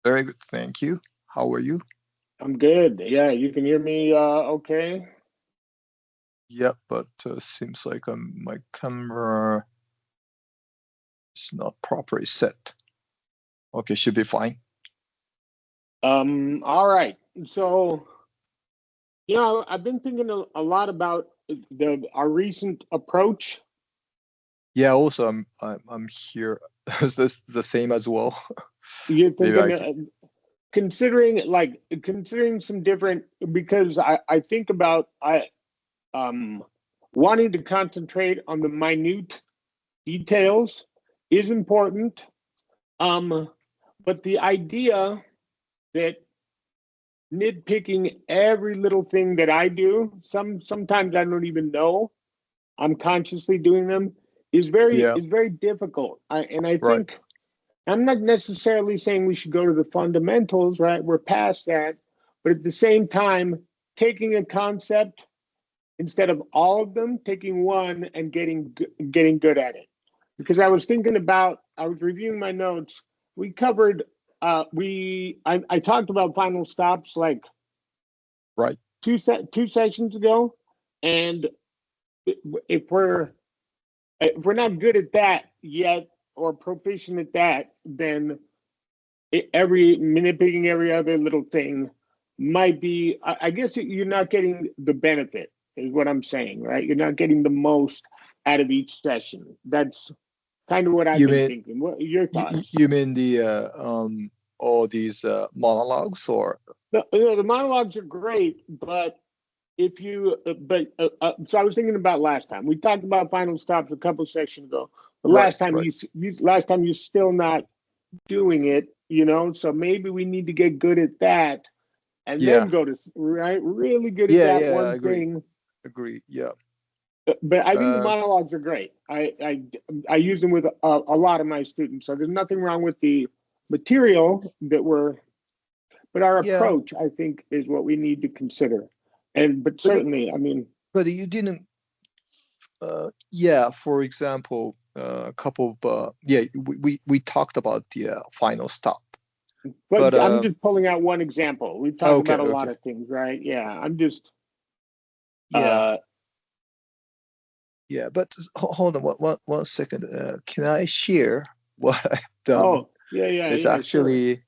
Very good, thank you. How are you? I'm good. Yeah, you can hear me okay? Yeah, but seems like my camera is not properly set. Okay, should be fine. All right. So, I've been thinking a lot about the our recent approach. Yeah, also I'm here. This the same as well. You're Maybe thinking I can. considering some different because I think about I wanting to concentrate on the minute details is important. Um, but the idea that nitpicking every little thing that I do, sometimes I don't even know I'm consciously doing them, Yeah, is very difficult. I right. think I'm not necessarily saying we should go to the fundamentals, right? We're past that, but at the same time, taking a concept instead of all of them, taking one and getting good at it. Because I was reviewing my notes. We covered, I talked about final stops like Right. two sessions ago, and if we're if we're not good at that yet or proficient at that, then every nitpicking every other little thing might be. I guess you're not getting the benefit, is what I'm saying, right? You're not getting the most out of each session. That's kind of what I've You been mean thinking. What are your thoughts? you mean the all these monologues or The monologues are great, but if you so I was thinking about last time we talked about final stops a couple sessions ago. But right, right. last time you're still not doing it, so maybe we need to get good at that and then Yeah, go to right really good at yeah, that yeah. one Agree, thing. agree. Yeah. But I think the Uh, monologues are great. I use them with a lot of my students, so there's nothing wrong with the material that we're, but our yeah. approach I think is what we need to consider. And but But certainly, I mean, you didn't. Yeah. For example, a couple of yeah, we talked about the final stop. But but I'm just pulling out one example. We've talked okay, about a lot okay. of things, right? Yeah, I'm just Yeah, uh yeah. But hold on, one second. Can I share what I've done? oh yeah, yeah, It's yeah, sure. actually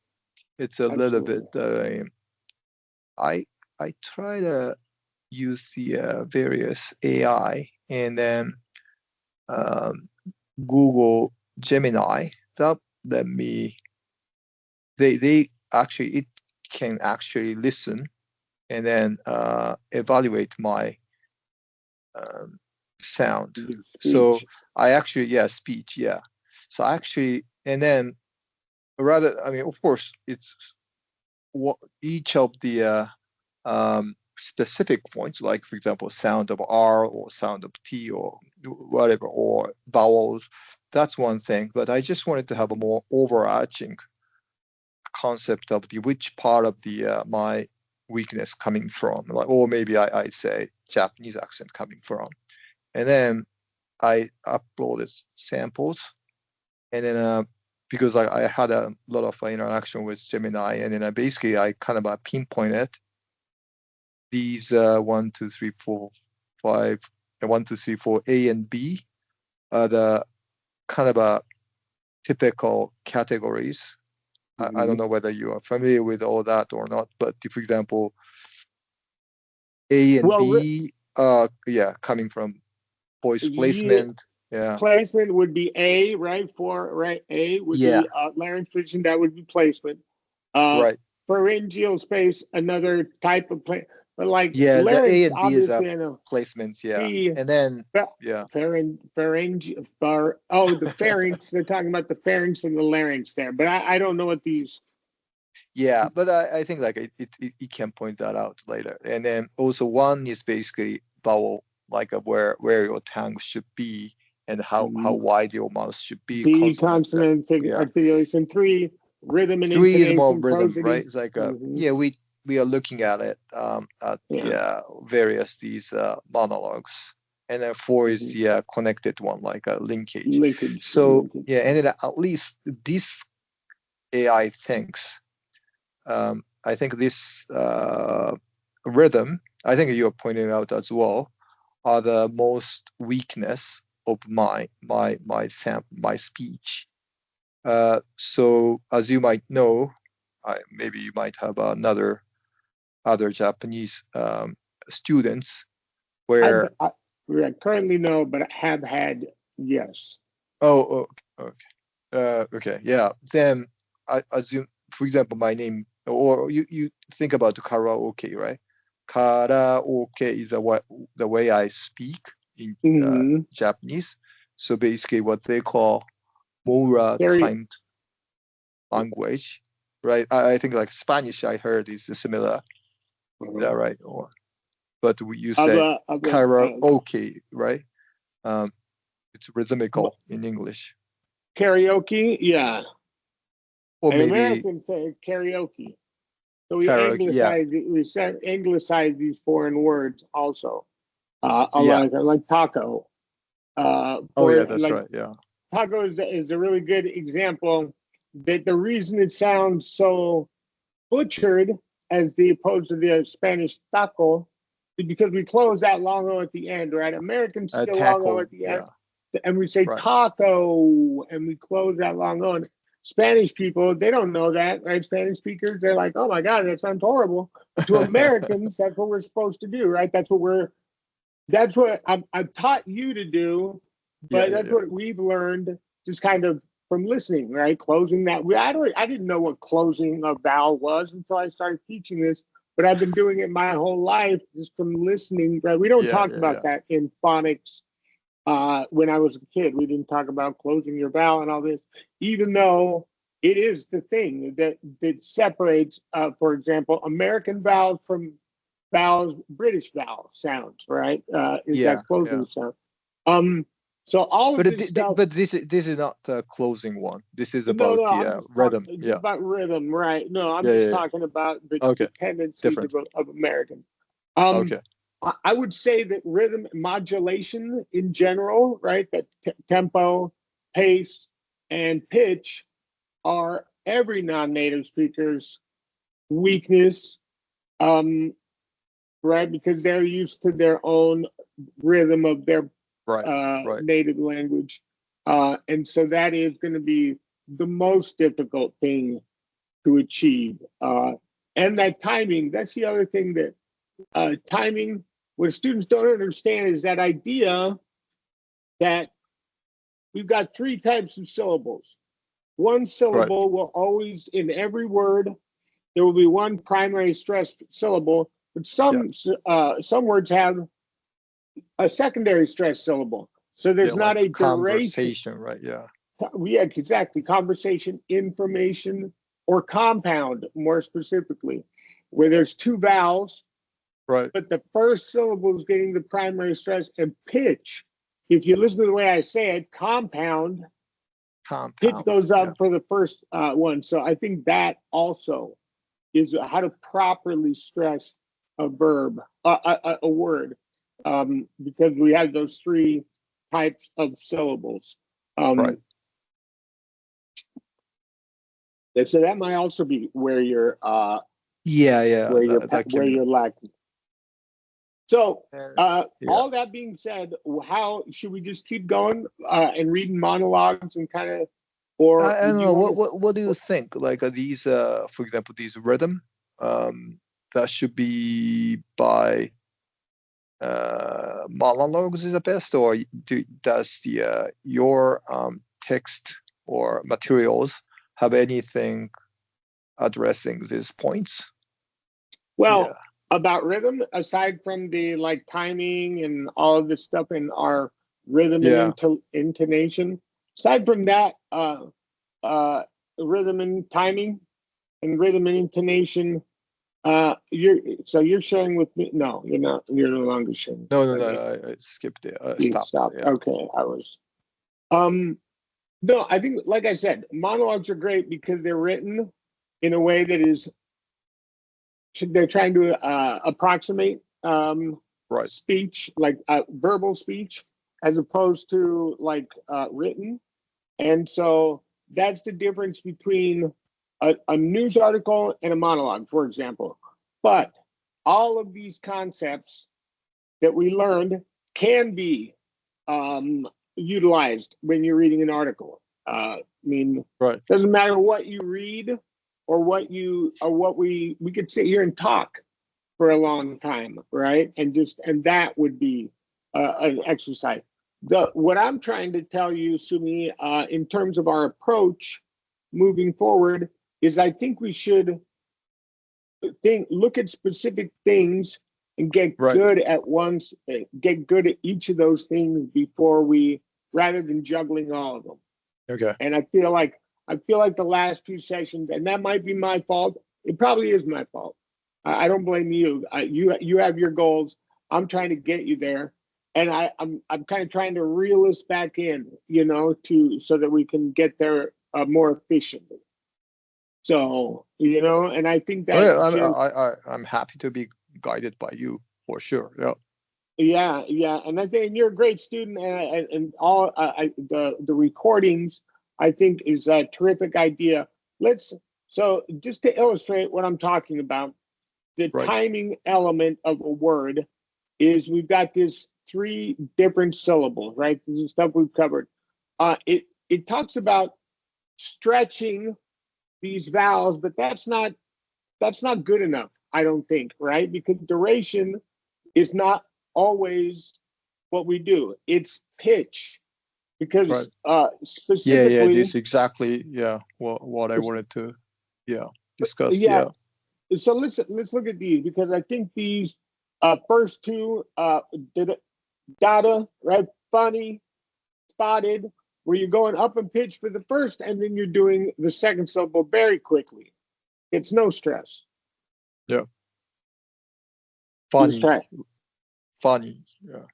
it's a little bit. Absolutely. I try to use the various AI and then um, Google Gemini. That let me. They actually it can actually listen and then evaluate my um, sound. The So speech. I actually, yeah, speech, yeah. So actually, and then rather, I mean, of course, it's what each of the specific points, like for example, sound of R or sound of T or whatever, or vowels. That's one thing. But I just wanted to have a more overarching concept of the which part of the my weakness coming from, like, or maybe I say Japanese accent coming from, and then I uploaded samples, and then because I had a lot of interaction with Gemini, and then basically I kind of pinpointed these one, two, three, four, five, and one, two, three, four, A and B are the kind of typical categories. I don't Mhm. know whether you are familiar with all that or not, but for example, A and Well, B, yeah, coming from voice yeah, placement, yeah, placement would be A, right? For right, A would yeah, be larynx position. That would be placement. Uh, right. Pharyngeal space, another type of play. But like Yeah, the A larynx, and B is obviously, I know. placements, yeah. B, And then yeah, pharynx, oh, the pharynx. They're talking about the pharynx and the larynx there, but I don't know what these. yeah, but I think like it can point that out later. And then also one is basically vowel, like where your tongue should be and how Mhm. wide your mouth should be, B, consonant that, consonant yeah. articulation. Three, rhythm and Three is more intonation, rhythm, right? prosody. It's like Hmm. yeah, we are looking at it at the Yeah. various these monologues. And then four is Hmm. the connected one, like a linkage. Linkage, So linkage. yeah, and then at least this AI thinks. I think this rhythm, I think you're pointing out as well, are the most weakness of my speech. So as you might know, maybe you might have other Japanese students where currently no, but I have had, yes. oh, okay, okay, yeah. Then I assume, for example, my name, or you think about karaoke, right? Karaoke is the way I speak in Mhm. Japanese. So basically, what they call Mora timed language, right? I think like Spanish, I heard is similar. Is that right? Or but you say karaoke, right? It's rhythmical in English. Karaoke, yeah. Or And maybe Americans say karaoke. So we karaoke, yeah, anglicize these foreign words also. yeah. Like taco. Oh yeah, For that's like right. Yeah, taco is a really good example that the reason it sounds so butchered as the opposed to the Spanish taco is because we close that long O at the end, right? Americans still long O taco. at the end, Yeah, and we say right. taco, and we close that long O. And Spanish people, they don't know that, right? Spanish speakers, they're like, oh my God, that sounds horrible. But to Americans, that's what we're supposed to do, right? That's what I've taught you to do, Yeah, but yeah, that's yeah. what we've learned just kind of from listening, right? Closing that. I didn't know what closing a vowel was until I started teaching this, but I've been doing it my whole life just from listening, right? We don't Yeah, talk yeah, about yeah. that in phonics. When I was a kid, we didn't talk about closing your vowel and all this, even though it is the thing that separates, for example, American vowels from vowels, British vowel sounds, right? Is Yeah, that closing yeah. sound? Um, so all of But this stuff. this is not the closing one. This is No, about no, the I'm just rhythm. talking Yeah, about rhythm, right? No, I'm yeah, yeah, just yeah. talking about the Okay, tendencies different. of American. Um, Okay, I would say that rhythm modulation in general, right? That tempo, pace, and pitch are every non-native speaker's weakness, um, right? Because they're used to their own rhythm of their right, right, native language. And so that is going to be the most difficult thing to achieve. And that timing, that's the other thing that timing, what students don't understand is that idea that we've got three types of syllables. One right. syllable will always, in every word, there will be one primary stressed syllable, but Yeah, some words have a secondary stress syllable. So yeah, there's not like a duration. conversation, right? Yeah, Yeah, exactly. Conversation, information, or compound, more specifically, where there's two vowels, right. but the first syllable is getting the primary stress and pitch. If you listen to the way I say it, compound, pitch Compound. goes Yeah, up for the first one. So I think that also is how to properly stress a verb, a word, because we have those three types of syllables. right. Um, and so that might also be Yeah, yeah. That where can. you're lacking. So Yeah. all that being said, how should we just keep going and reading monologues and kind of, or I would don't you know. want to? What do you think? Like these, for example, these rhythm, that should be by monologues is the best, or does the your text or materials have anything addressing these points? Yeah, Well, about rhythm, aside from the like timing and all of this stuff in our rhythm and yeah, intonation, aside from that, uh, rhythm and timing and rhythm and intonation, you're sharing with me. No, you're not. You're no longer sharing. no, no, no. Okay, I skipped it. you Stopped. stopped. Yeah, Okay, I was. Um, no, I think, like I said, monologues are great because they're written in a way that is they're trying to approximate right. speech, like verbal speech, as opposed to like written. And so that's the difference between a news article and a monologue, for example. But all of these concepts that we learned can be utilized when you're reading an article. I mean, Right. doesn't matter what you read or what we could sit here and talk for a long time, right? And that would be an exercise. What I'm trying to tell you, Sumi, in terms of our approach moving forward, is I think we should look at specific things and get Right. good at get good at each of those things before rather than juggling all of them. Okay. And I feel like the last few sessions, and that might be my fault. It probably is my fault. I don't blame you. You have your goals. I'm trying to get you there, and I'm kind of trying to reel us back in, so that we can get there more efficiently. So, and I think that I'm happy to be guided by you for sure. yeah, and I think you're a great student, and all the recordings I think is a terrific idea. So just to illustrate what I'm talking about, the Right. timing element of a word is we've got this 3 different syllables, right? This is stuff we've covered. It talks about stretching these vowels, but that's not good enough, I don't think, right? Because duration is not always what we do. It's pitch, because specifically, Yeah, this exactly what I wanted to discuss. yeah. So let's look at these, because I think these first two data, right? Funny, spotted, where you're going up in pitch for the first, and then you're doing the second syllable very quickly. It's no stress. Yeah. Let's try it. Funny. Yeah.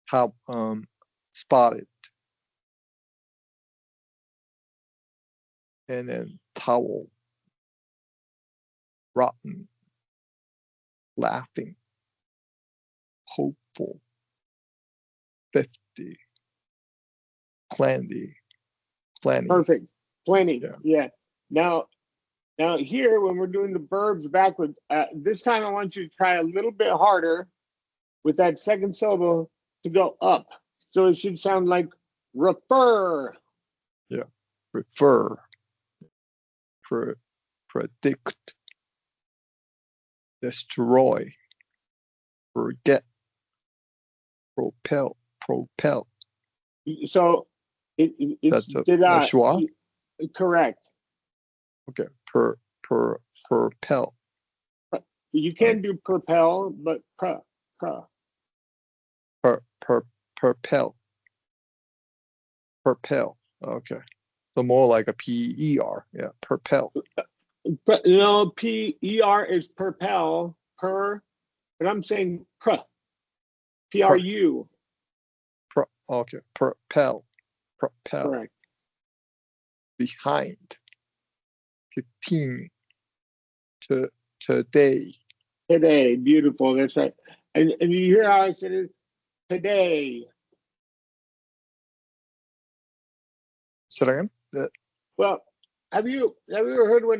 How spotted. And then towel. Rotten. Laughing. Hopeful. 50. Plenty. Perfect. Plenty. Yeah. Yeah. Now here, when we're doing the verbs backward, this time I want you to try a little bit harder with that second syllable to go up. So it should sound like refer. Yeah. Refer. Predict. Destroy. Forget. Propel. So it's That's a schwa? Correct. Okay. Propel. You can do propel, but Propel. Okay. So more like a PER. Yeah. Propel. But PER is propel, but I'm saying PRU. Okay. Propel. Correct. Behind. 15. Today. Beautiful. That's right. And you hear how I said it? Today. Say that again? Well, have you ever heard when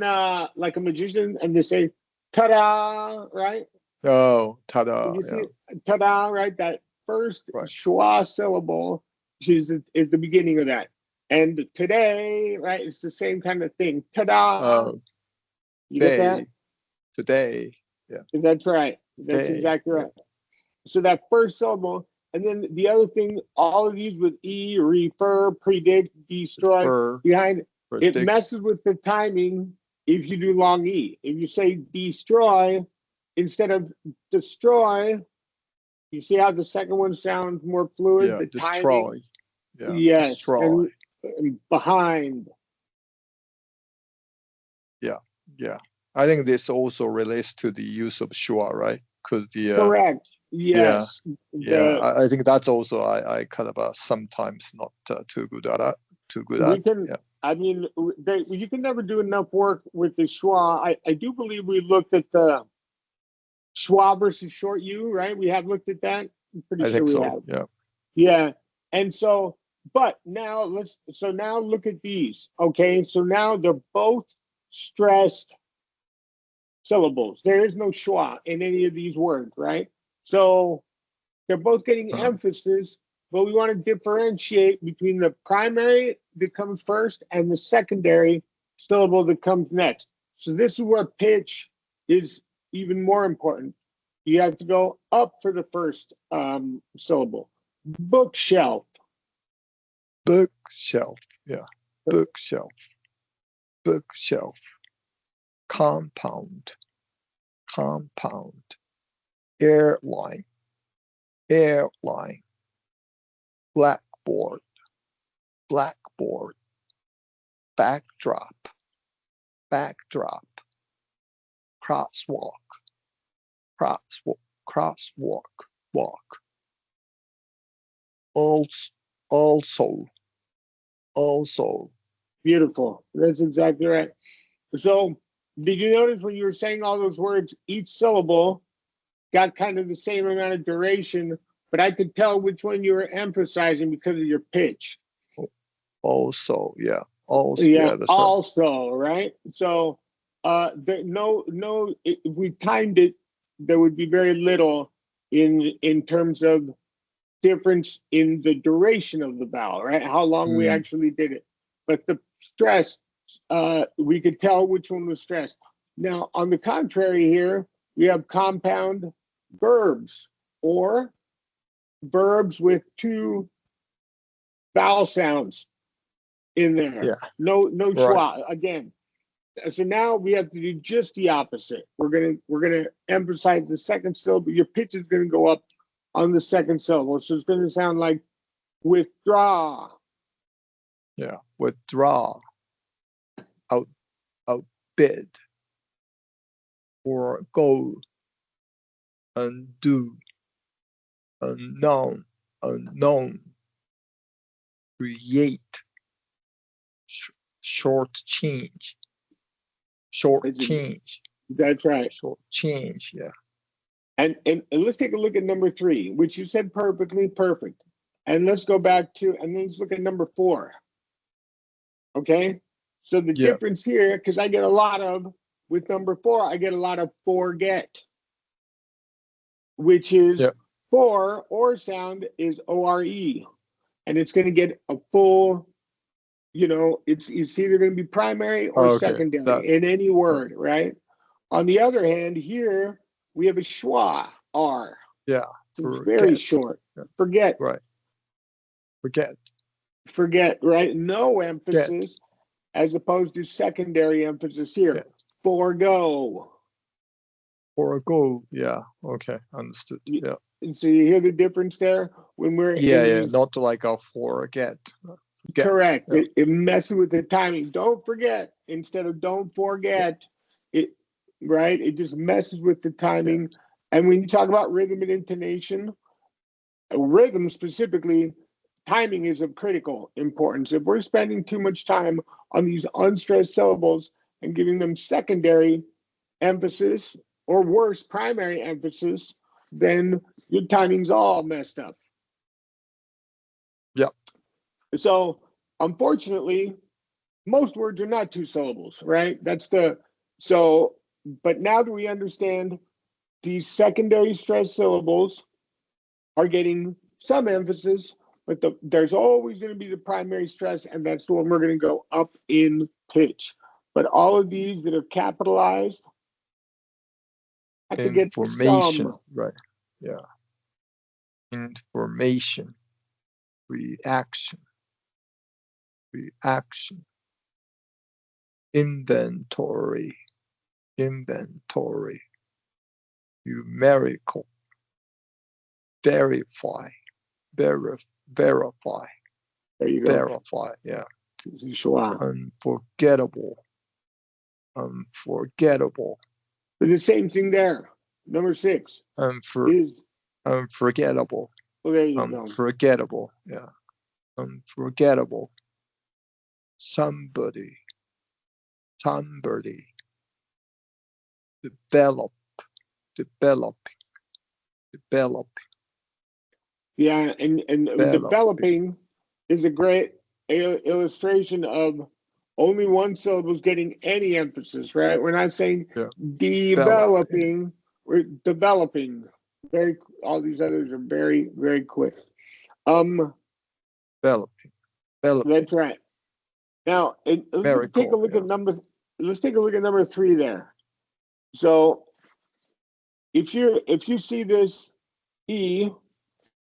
like a magician and they say ta-da, right? Oh, ta-da. You see ta-da, right? That first Right. schwa syllable is the beginning of that. And today, right, it's the same kind of thing. Ta-da. You get that? Today. Yeah. That's right. That's exactly right. So that first syllable, and then the other thing, all of these with E, refer, predict, destroy, behind, predict. It messes with the timing if you do long E. If you say destroy instead of destroy, you see how the second one sounds more fluid? Yeah, the destroy. timing. Yeah, yes. Destroy. And behind. Yeah. I think this also relates to the use of schwa, right? Because the correct. Yes. I think that's also I kind of sometimes not too good at. I mean, you can never do enough work with the schwa. I do believe we looked at the schwa versus short U, right? We have looked at that. I'm pretty sure we have. Yeah. Yeah. And so but now now look at these. Okay, so now they're both stressed syllables. There is no schwa in any of these words, right? So they're both getting Uh, emphasis, but we want to differentiate between the primary that comes first and the secondary syllable that comes next. So this is where pitch is even more important. You have to go up for the first syllable. Bookshelf. bookshelf. Yeah. Bookshelf. Bookshelf. Compound. Compound. Airline. Airline. Blackboard. Blackboard. Backdrop. Backdrop. Crosswalk. Crosswalk. Crosswalk. Walk. Also. Also. Beautiful. That's exactly right. So did you notice when you were saying all those words, each syllable got kind of the same amount of duration, but I could tell which one you were emphasizing because of your pitch. Also. Yeah. Also. Yeah, Yeah. That's right. also, right? So if we timed it, there would be very little in terms of difference in the duration of the vowel, right? How long we actually did it. But the stress, we could tell which one was stressed. Now, on the contrary here, we have compound verbs or verbs with two vowel sounds in there. Yeah. No Right. schwa again. So now we have to do just the opposite. We're gonna emphasize the second syllable. Your pitch is gonna go up on the second syllable. So it's gonna sound like withdraw. Yeah. Withdraw. Outbid. Forego. Undo. Unknown. Unknown. Create. Short change. Short change. That's right. Short change. Yeah. And let's take a look at number 3, which you said perfectly perfect. And let's go back to, and then let's look at number 4. Okay. So the difference here, because I get a lot of, with number 4, I get a lot of forget, which is for or sound is O-R-E. And it's going to get a full, it's either going to be primary or secondary in any word, right? On the other hand, here we have a schwa, R. Yeah. It's very short. Yeah. Forget. Right. Forget. Forget, right? No emphasis as opposed to secondary emphasis here. Yeah. Forego. Forego. Yeah. Okay. Understood. Yeah. And so you hear the difference there when we're not like a forget. Correct. Yeah. It messes with the timing. Don't forget instead of don't forget. It right. It just messes with the timing. Yeah. And when you talk about rhythm and intonation, rhythm specifically, timing is of critical importance. If we're spending too much time on these unstressed syllables and giving them secondary emphasis or worse, primary emphasis, then your timing's all messed up. Yeah. So unfortunately, most words are not 2 syllables, right? But now that we understand these secondary stressed syllables are getting some emphasis, but there's always going to be the primary stress, and that's the one we're going to go up in pitch. But all of these that are capitalized have to get information, some. right? Yeah. Information, reaction, inventory, numerical, verify. There you go. Verify, yeah. Unforgettable. But the same thing there. Number 6 is unforgettable. Well, there you unforgettable, yeah. Unforgettable. Somebody. Developing. Yeah, and developing is a great illustration of only one syllable is getting any emphasis, right? We're not saying Yeah. developing, we're developing. Very, all these others are very, very quick. Developing. That's right. Now, Very let's take a cool, look yeah. at number. Let's take a look at number 3 there. So, if you see this E,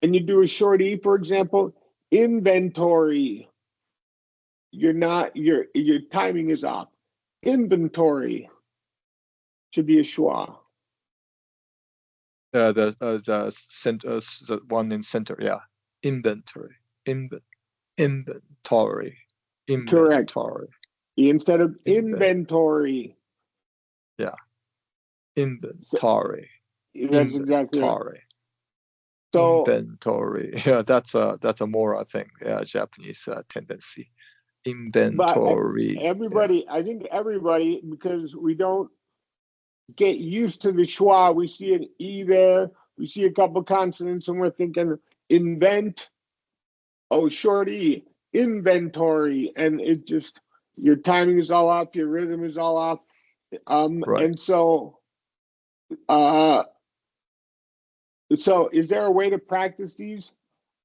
and you do a short E, for example, inventory. You're not your timing is off. Inventory should be a schwa. The one in center, yeah. Inventory. Inventory. Correct. Inventory. Instead of inventory. Yeah. Inventory. That's exactly right. Inventory. So Inventory. Yeah, that's a more, I think, Japanese tendency. Inventory. But everybody, I think everybody, because we don't get used to the schwa, we see an E there, we see a couple consonants, and we're thinking invent, oh, short E, inventory, and it just, your timing is all off, your rhythm is all off. Right. And so is there a way to practice these?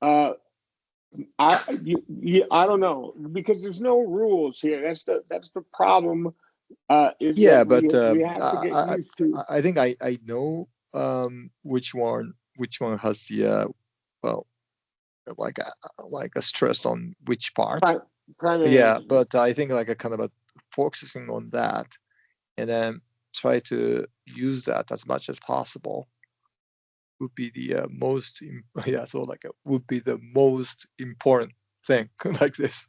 I don't know, because there's no rules here. That's the problem. Is Yeah, that but we have to get used to. I think I know which one has the well, like a stress on which part. Primary. Yeah, but I think like a kind of a focusing on that, and then try to use that as much as possible would be the most so like would be the most important thing like this.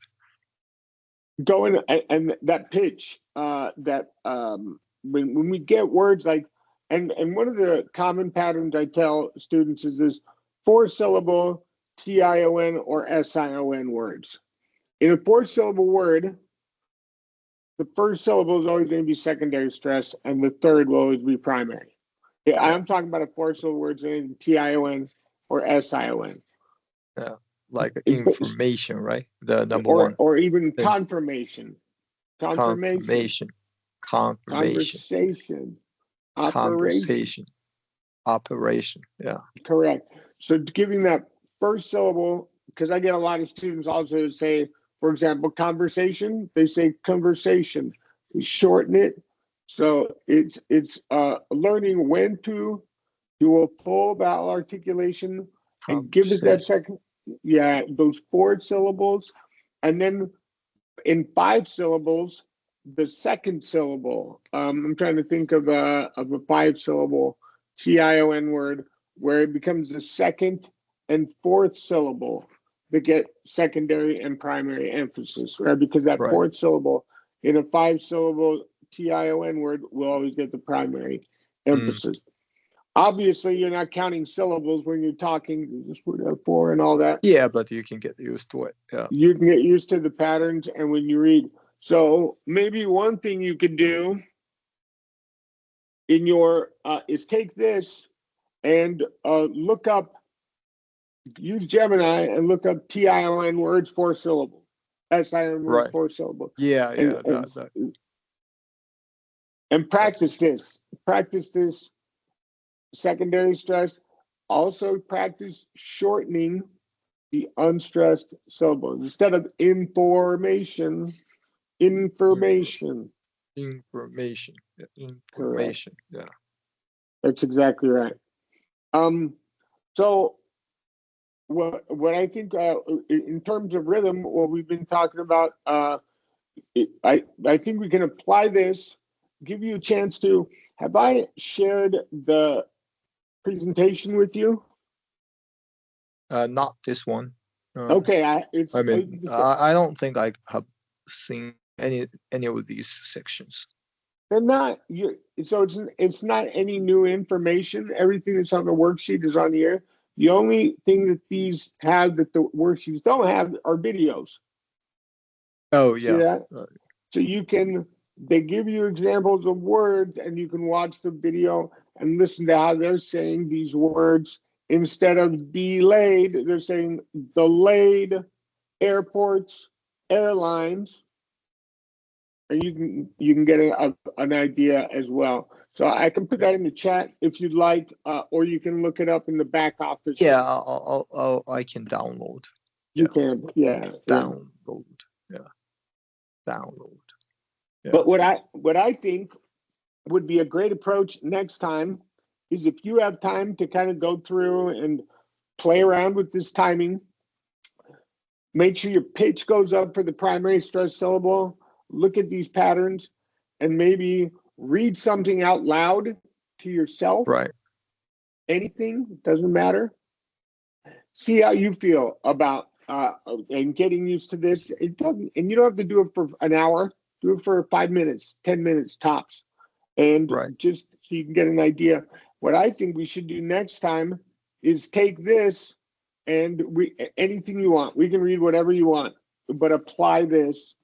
Going and that pitch that when we get words like and one of the common patterns I tell students is this 4-syllable TION or SION words. In a 4-syllable word, the first syllable is always going to be secondary stress, and the third will always be primary. Yeah, I'm talking about a 4-syllable words in TION or SION. Yeah, like information, right? The number one. Or even thing. confirmation. Confirmation. Conversation. Operation. Yeah. Correct. So giving that first syllable, because I get a lot of students also say, for example, conversation, they say conversation. We shorten it. So it's learning when to do a full vowel articulation and give it that second, those 4 syllables. And then in 5 syllables, the second syllable. I'm trying to think of a 5-syllable TION word where it becomes the second and 4th syllable that get secondary and primary emphasis, right? Because that 4th syllable in a 5-syllable TION word will always get the primary emphasis. Obviously, you're not counting syllables when you're talking. This would have 4 and all that. Yeah, but you can get used to it. Yeah, you can get used to the patterns, and when you read. So maybe one thing you could do in your is take this and look up, use Gemini and look up TION words 4 syllables, SION words 4 syllables. Yeah, and practice this. Practice this secondary stress. Also practice shortening the unstressed syllables instead of information. Information. Correct. Yeah. That's exactly right. So what I think in terms of rhythm, what we've been talking about, I think we can apply this, give you a chance to, have I shared the presentation with you? Not this one. Okay, I don't think I have seen any of these sections. They're not so it's not any new information. Everything that's on the worksheet is on here. The only thing that these have that the worksheets don't have are videos. Oh yeah. See that? So they give you examples of words and you can watch the video and listen to how they're saying these words. Instead of delayed, they're saying delayed airports, airlines, and you can get an idea as well. So I can put that in the chat if you'd like, or you can look it up in the back office. Yeah, I can download. You can, yeah. Download. Yeah. Download. Yeah. But what I think would be a great approach next time is if you have time to kind of go through and play around with this timing, make sure your pitch goes up for the primary stress syllable, look at these patterns, and maybe read something out loud to yourself. Right. Anything, doesn't matter. See how you feel about and getting used to this. It doesn't, and you don't have to do it for an hour. Do it for 5 minutes, 10 minutes tops, and just so you can get an idea. What I think we should do next time is take this and anything you want. We can read whatever you want, but apply this.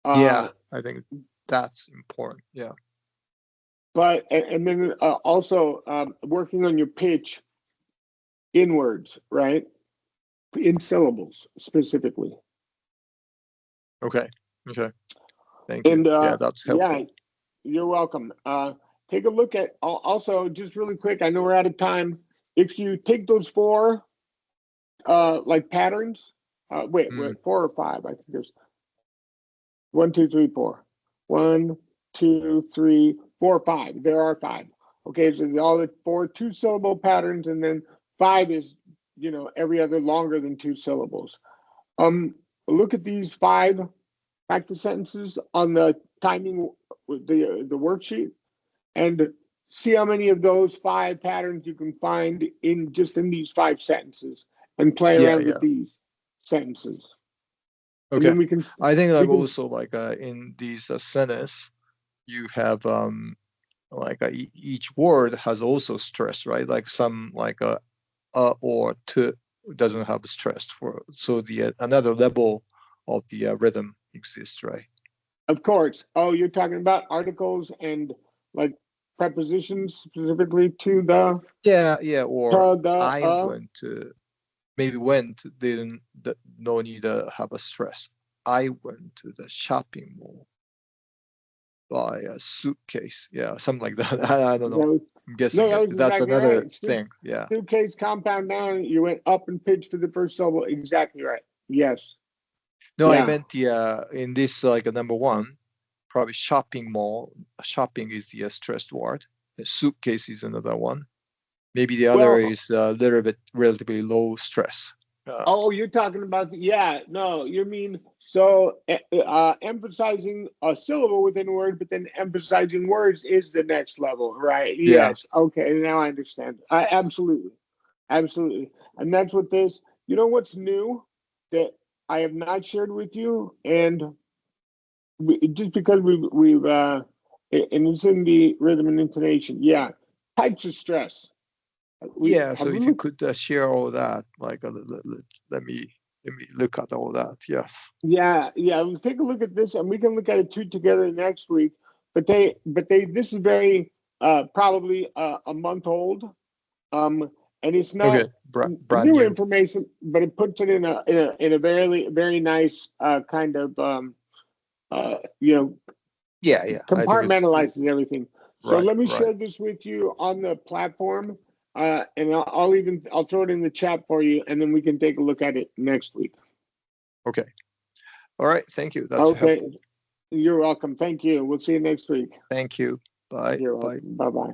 Yeah, I think that's important. Yeah. But and then also working on your pitch in words, right? In syllables specifically. Okay. Thank you. And yeah, that's helpful. Yeah, you're welcome. Take a look at also just really quick. I know we're out of time. If you take those 4 like patterns, wait, 4 or 5. I think there's 1, 2, 3, 4. 1, 2, 3, 4, 5. There are 5. Okay, so all the 4 2-syllable patterns, and then 5 is every other longer than 2 syllables. Look at these 5 practice sentences on the timing, the worksheet, and see how many of those 5 patterns you can find in these 5 sentences, and play around with these sentences. Okay. And then we can. I think like also like in these sentence, you have each word has also stress, right? Like some like or to doesn't have stress for, so the another level of the rhythm exists, right? Of course. Oh, you're talking about articles and like prepositions specifically to the. Yeah, or the, I went to, maybe went didn't no need to have a stress. I went to the shopping mall, buy a suitcase. Yeah, something like that. I don't know. I'm guessing that's exactly another right. thing. Yeah. Suitcase, compound noun. You went up and pitched for the first syllable. Exactly right. Yes. No, I meant the in this like number 1, probably shopping mall. Shopping is the stressed word. The suitcase is another one. Maybe the other is a little bit relatively low stress. You're talking about no, you mean so emphasizing a syllable within a word, but then emphasizing words is the next level, right? Yes. Okay, now I understand. Absolutely, and that's what this. You know what's new that I have not shared with you, and just because we've and it's in the rhythm and intonation. Yeah, types of stress. So if you could share all that, like let me look at all that. Yes. Yeah. Let's take a look at this, and we can look at it too together next week. But this is very probably a month old, and it's not brand new information, but it puts it in a very very nice kind of compartmentalizes everything. So let me share this with you on the platform. And I'll throw it in the chat for you, and then we can take a look at it next week. Okay. All right. Thank you. That's helpful. You're welcome. Thank you. We'll see you next week. Thank you. Bye. Bye-bye.